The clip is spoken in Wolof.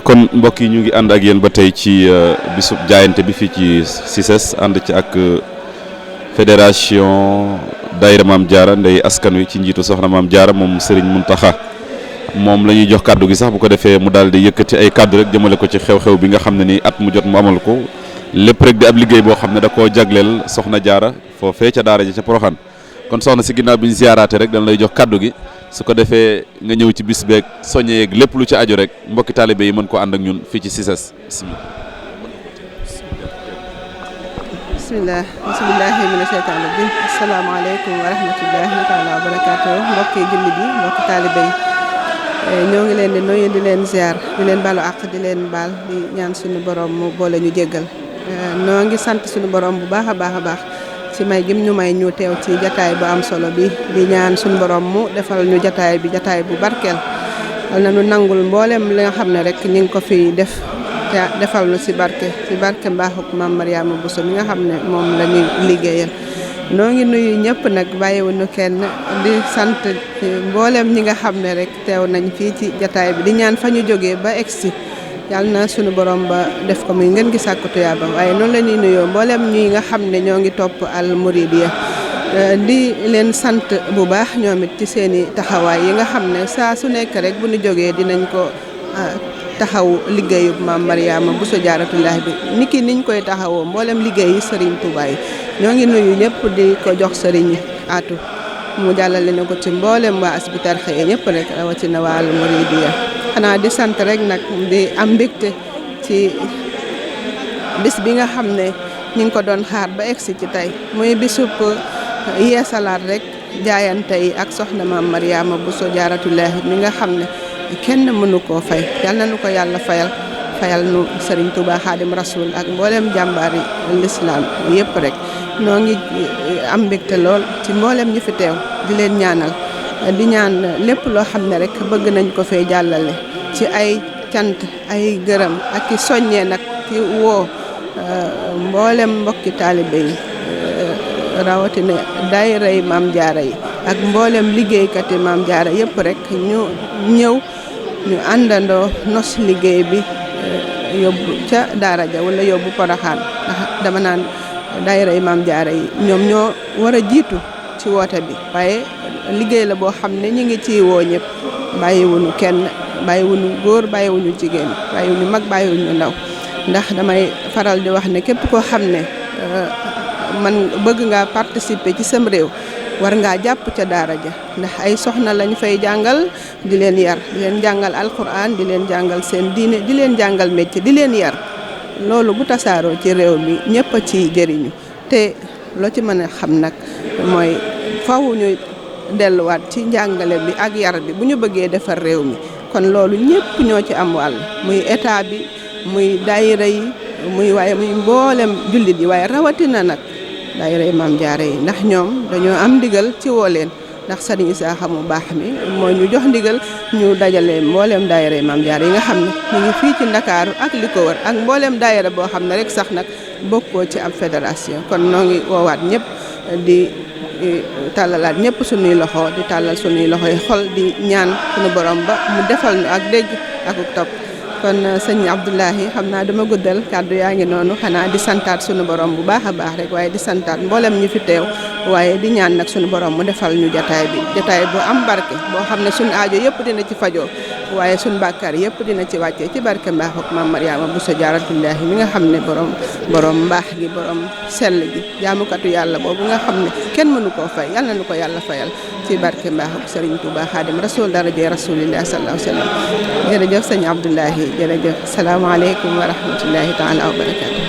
kon mbokk yi ñu ngi ànd ak yéen ba tey ci bisub jaayante bi fii ci CICES ànd ci ak fédération daayira Maam Jaara Ndey askan wi ci njiitu soxna Maam Jaara moom Serigne Mountakha moom la ñuy jox kàddu gi sax bu ko defee mu daal di yëkkati ay kàddu rek jëmale ko ci xew-xew bi nga xam ne ni at mu jot mu amal ko lépp rek di ab liggéey boo xam ne da koo jagleel soxna Jaara foofee ca daara ji ca Poroxaan kon soxna si ginnaaw bi ñu ziyaaraate rek dañ lay jox kàddu gi su ko defee nga ñëw ci bis beeg soññee yeeg lépp lu ci aju rek mbokki taalibe yi mën ko ànd ak ñun fii ci CICES bisimilah mina seytaan rajim asalaamaaleykum wa rahmatullahi taala wa barakaatu mbokki jullit yi mbokki taalibe yi ñoo ngi leen di nuyu di leen ziar di leen balu àq di leen baal di ñaan suñu borom mu boole ñu jéggal noo ngi sant suñu borom bu baax a baax a baax ci may gim ñu may ñu teew ci jataay bu am solo bi di ñaan suñu borom mu defal ñu jataay bi jataay bu barkeel wal na nu nangul mboolem li nga xam ne rek ñu ngi ko fi def te defal nu ci barke mbaaxuk Maam Mariama Bousso mi nga xam ne moom la ñuy liggéeyal noo ngi nuyu ñëpp nag bàyyiwuñu kenn di sant mboolem ñi nga xam ne rek teew nañ fii ci jataay bi di ñaan fa ñu jógee ba egsi yàlla na sunu borom ba def ko muy ngeen gi sàkku tuyaaba waaye noonu la ñuy nuyoo mboolem ñi nga xam ne ñoo ngi topp Al Mouridiyyah di leen sant bu baax ñoom it ci seen i taxawaay yi nga xam ne saa su nekk rek bu ñu jógee dinañ ko taxaw liggéeyub Maam Mariama Bousso Jaaratullaahi bi niki niñ koy taxawoo mboolem liggéey yi Serigne Touba yi ñoo ngi nuyu ñëpp di ko jox Serigne Atou mu jàllale na ko ci mboolem waa Hizbut Tarqiyyah ñëpp rek rawatina waa Al Mouridiyyah xanaa di sant rek nag di am mbégte ci bis bi nga xam ne ñu ngi ko doon xaar ba egsi ci tey muy bisub yeesalaat rek jaayante yi ak soxna Maam Mariama Bousso Jaaratullaahi mi nga xam ne kenn mënu koo fay yal na nu ko yàlla fayal nu Serigne Touba Xaadim Rasul ak mboolem jàmbaari lislaam yëpp rek noo ngi am mbégte lool ci mboolem ñi fi teew di leen ñaanal di ñaan lépp loo xam ne rek bëgg nañ ko fee jàllale ci ay cant ay gërëm ak i soññee nag ci woo mboolem mbokki taalibe yi rawatina daayira yi Maam Jaara yi ak mboolem liggéeykat yi Maam Jaara yëpp rek ñu ñëw ñu àndandoo nos liggéey bi yóbbu ca daara ja wala yóbbu Poroxaan ndax dama naan daayira yi Maam Jaara yi ñoom ñoo war a jiitu ci woote bi waaye liggéey la boo xam ne ñu ngi ciy woo ñëpp bàyyiwuñu kenn bàyyiwuñu góor bàyyiwuñu jigéen bàyyiwuñu mag bàyyiwuñu ndaw ndax damay faral di wax ne képp koo xam ne man bëgg ngaa participer ci sam réew war ngaa jàpp ca daara ja ndax ay soxna lañ fay jàngal di leen yar di leen jàngal alquran di leen jàngal seen diine di leen jàngal métier di leen yar loolu bu tasaaroo ci réew mi ñëpp a ciy jëriñu te loo ci mën a xam nag mooy faw ñu delluwaat ci njàngale bi ak yar bi bu ñu bëggee defar réew mi kon loolu ñëpp ñoo ci am wàll muy état bi muy daayira yi muy mboolem jullit yi waaye rawatina nag daayira yi Maam Jaara yi ndax ñoom dañoo am ndigal ci woo leen ndax Sëriñ Isaaxa mu baax mi moo ñu jox ndigal ñu dajale mboolem daayira yi Maam Jaara yi nga xam ne ñu ngi fii ci Ndakaaru ak li ko wër ak mboolem daayira boo xam ne rek sax nag bokkoo ci ab fédération kon noo ngi woowaat ñëpp di tàllalaat ñëpp suñuy loxo di tàllal suñuy loxo yi xol di ñaan suñu borom ba mu defal ñu ak dégg ak topp kon sëñ Abdoulahi xam naa dama guddal kàddu yaa ngi noonu xanaa di santaat suñu borom bu baax a baax rek waaye di santaat mboolem ñu fi teew waaye di ñaan nag suñu borom mu defal ñu jataay bi jataay bu am barke boo xam ne suñu aajo yëpp dina ci fajoo waaye suñu bàkkaar yëpp dina ci wàccee ci barke mbaax ak Maam Mariama Bousso Jaaratullaahi mi nga xam ne borom mbaax gi borom sell gi jaamukatu yàlla boobu nga xam ne kenn mënu koo fay yal na nu ko yàlla fayal ci barke mbaax ak Serigne Touba Xaadim Rasul daraje Rasulillah sallallahu alayhi wa sallam jërëjëf sëñ Abdoulahi jërëjëf salaamaaleykum wa rahmatullahi taala wa barakatu